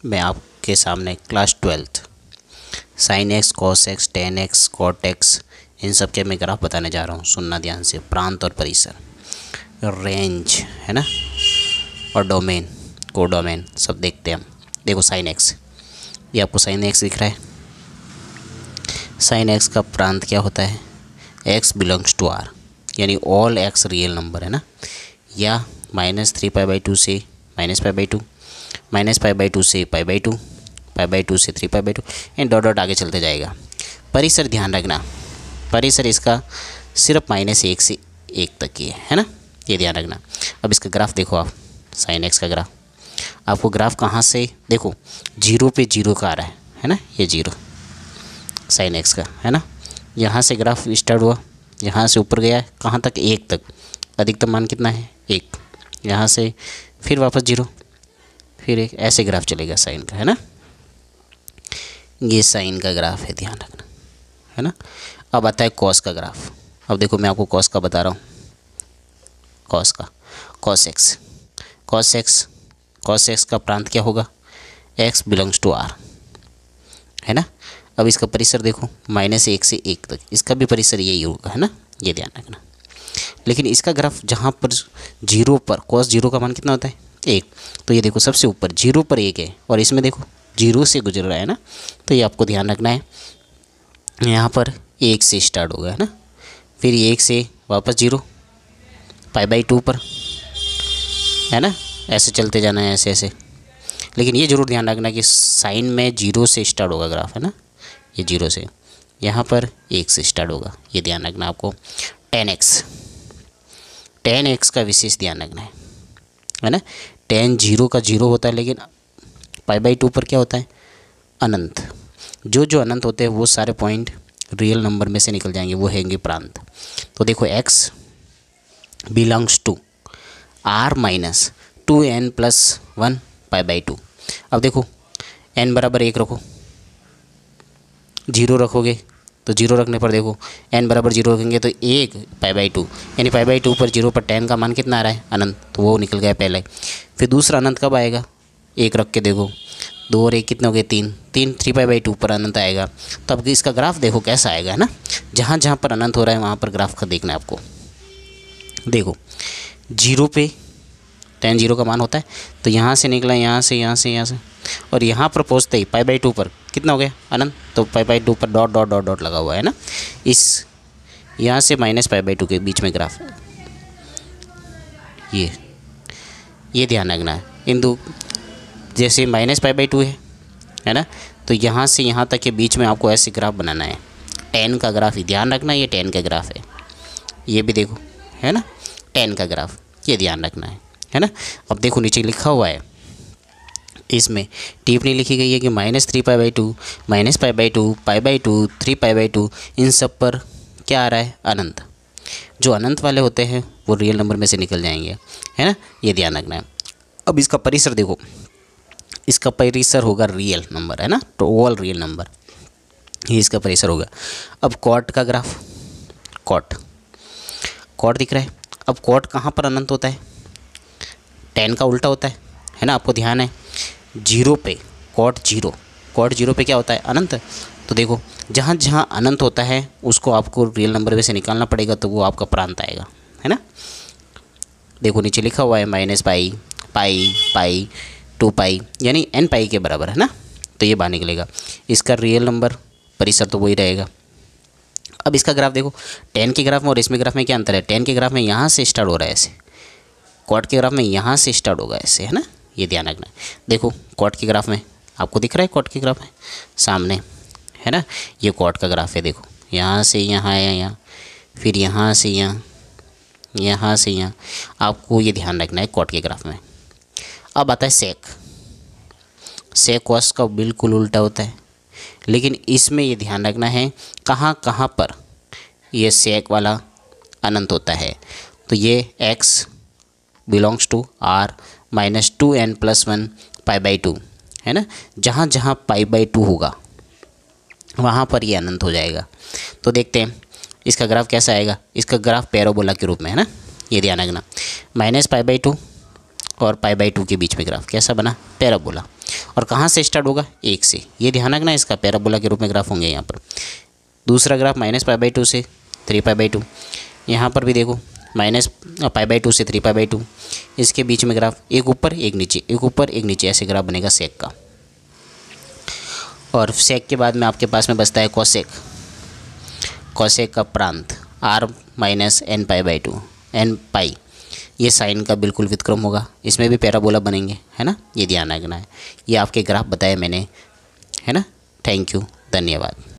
मैं आपके सामने class 12th sine x, cos x, tan x, cot x, इन सब के मैं ग्राफ बताने जा रहा हूँ। सुनना ध्यान से। प्रांत और परिसर, रेंज है ना, और डोमेन, कोडोमेन, सब देखते हैं हम। देखो साइन एक्स, ये आपको साइन एक्स दिख रहा है। साइन एक्स का प्रांत क्या होता है? एक्स बिलोंग्स टू आर, यानी ऑल एक्स रियल नंबर है ना, या -3π/2 से -π/2, -π/2 से π/2, π/2 से 3π/2, एंड डॉट डॉट आगे चलते जाएगा। परिसर ध्यान रखना, परिसर इसका सिर्फ -1 से 1 तक की है ना, ये ध्यान रखना। अब इसका ग्राफ देखो आप, साइन एक्स का ग्राफ। आपको ग्राफ कहाँ से देखो, 0 पे 0 का आ रहा है ना, ये 0 साइन एक्स का है ना। यहाँ से ग्राफ स्टार्ट हुआ, यहाँ से ऊपर गया है कहाँ तक? 1 तक। अधिकतम मान कितना है? 1। यहाँ से फिर वापस 0, फिर 1, ऐसे ग्राफ चलेगा साइन का है ना। ये साइन का ग्राफ है, ध्यान रखना है ना। अब आता है कॉस का ग्राफ। अब देखो मैं आपको कॉस का बता रहा हूँ, कॉस का, cos x, cos x, cos x का प्रांत क्या होगा? एक्स बिलोंग्स टू आर है ना। अब इसका परिसर देखो, -1 से 1 तक, इसका भी परिसर यही होगा है ना, ये ध्यान रखना। लेकिन इसका ग्राफ जहाँ पर 0 पर, कॉस 0 का मान कितना होता है? 1। तो ये देखो सबसे ऊपर 0 पर 1 है, और इसमें देखो 0 से गुजर रहा है ना, तो ये आपको ध्यान रखना है। यहाँ पर 1 से स्टार्ट होगा है ना, फिर 1 से वापस 0, π/2 पर है ना, ऐसे चलते जाना है, ऐसे ऐसे। लेकिन ये जरूर ध्यान रखना कि साइन में 0 से स्टार्ट होगा ग्राफ है ना, ये 0 से, यहाँ पर 1 से स्टार्ट होगा, ये ध्यान रखना आपको। टेन एक्स का विशेष ध्यान रखना है ना। टेन 0 का 0 होता है, लेकिन π/2 पर क्या होता है? अनंत। जो जो अनंत होते हैं वो सारे पॉइंट रियल नंबर में से निकल जाएंगे, वो हैंगे प्रांत। तो देखो x belongs to r - 2n+1 π/2। अब देखो n बराबर 1 रखो, 0 रखोगे तो 0 रखने पर देखो n बराबर 0 रखेंगे तो 1 π/2, यानी π/2 पर 0 पर tan का मान कितना आ रहा है? अनंत, तो वो निकल गया पहले। फिर दूसरा अनंत कब आएगा? 1 रख के देखो, 2 और 1 कितने हो गए? 3, 3π/2 पर अनंत आएगा। तो अब इसका ग्राफ देखो कैसा आएगा है ना। जहाँ जहाँ पर अनंत हो रहा है वहाँ पर ग्राफ का देखना है आपको। देखो 0 पे tan 0 का मान होता है, तो यहाँ से निकला, यहाँ से, यहाँ से, यहाँ से, और यहाँ पर पहुँचते ही π/2 पर कितना हो गया? अनंत। तो π/2 पर डॉट डॉट डॉट डॉट लगा हुआ है ना। इस यहाँ से -π/2 के बीच में ग्राफ, ये ध्यान रखना है। इंदु जैसे -π/2 है ना, तो यहाँ से यहाँ तक के बीच में आपको ऐसे ग्राफ बनाना है। tan का ग्राफ ही ध्यान रखना, ये tan का ग्राफ है। ये भी देखो है ना, tan का ग्राफ, ये ध्यान रखना है ना। अब देखो नीचे लिखा हुआ है, इसमें टिप्पणी लिखी गई है कि -3π/2, -π/2, π/2, 3π/2, इन सब पर क्या आ रहा है? अनंत। जो अनंत वाले होते हैं वो रियल नंबर में से निकल जाएंगे है ना, ये ध्यान रखना है। अब इसका परिसर देखो, इसका परिसर होगा रियल नंबर है ना, तो ऑल रियल नंबर, ये इसका परिसर होगा। अब कॉट का ग्राफ, कॉट दिख रहा है। अब कॉट कहाँ पर अनंत होता है? tan का उल्टा होता है ना, आपको ध्यान है। 0 पे कॉट 0 पे क्या होता है? अनंत। तो देखो जहाँ जहाँ अनंत होता है उसको आपको रियल नंबर में से निकालना पड़ेगा, तो वो आपका प्रांत आएगा है ना। देखो नीचे लिखा हुआ है -π, π, 2π, यानी n π के बराबर है ना, तो ये बाहर निकलेगा। इसका रियल नंबर परिसर तो वही रहेगा। अब इसका ग्राफ देखो, tan के ग्राफ में और इसमें ग्राफ में क्या अंतर है? tan के ग्राफ में यहाँ से स्टार्ट हो रहा है ऐसे, कॉट के ग्राफ में यहाँ से स्टार्ट होगा ऐसे है ना, ये ध्यान रखना है। देखो कॉट के ग्राफ में आपको दिख रहा है, कॉट के ग्राफ में सामने है ना, ये कॉट का ग्राफ है। देखो यहाँ से यहाँ आया, यहाँ, फिर यहाँ से यहाँ, यहाँ से यहाँ, आपको ये ध्यान रखना है कॉट के ग्राफ में। अब आता है सेक कॉस का बिल्कुल उल्टा होता है, लेकिन इसमें ये ध्यान रखना है कहाँ कहाँ पर ये सेक वाला अनंत होता है। तो ये x belongs to r - 2n+1 π/2 है ना, जहाँ जहाँ π/2 होगा वहाँ पर ये अनंत हो जाएगा। तो देखते हैं इसका ग्राफ कैसा आएगा। इसका ग्राफ पैराबोला के रूप में है ना, ये ध्यान रखना। -π/2 और π/2 के बीच में ग्राफ कैसा बना? पैराबोला। और और कहाँ से स्टार्ट होगा, 1 से। ये ध्यान रखना, इसका पैराबोला के रूप में ग्राफ होंगे यहाँ पर। दूसरा ग्राफ -π/2 से 3π/2, यहाँ पर भी देखो -π/2 से 3π/2, इसके बीच में ग्राफ एक ऊपर एक नीचे, एक ऊपर एक नीचे, ऐसे ग्राफ बनेगा सेक का। और सेक के बाद में आपके पास में बचता है कोसेक। कोसेक का प्रांत r-nπ/2, nπ, ये साइन का बिल्कुल व्युत्क्रम होगा, इसमें भी पैराबोला बनेंगे, है ना। ये ध्यान रखना है। ये आपके ग्राफ बताए मैंने, है ना। थैंक यू, धन्यवाद।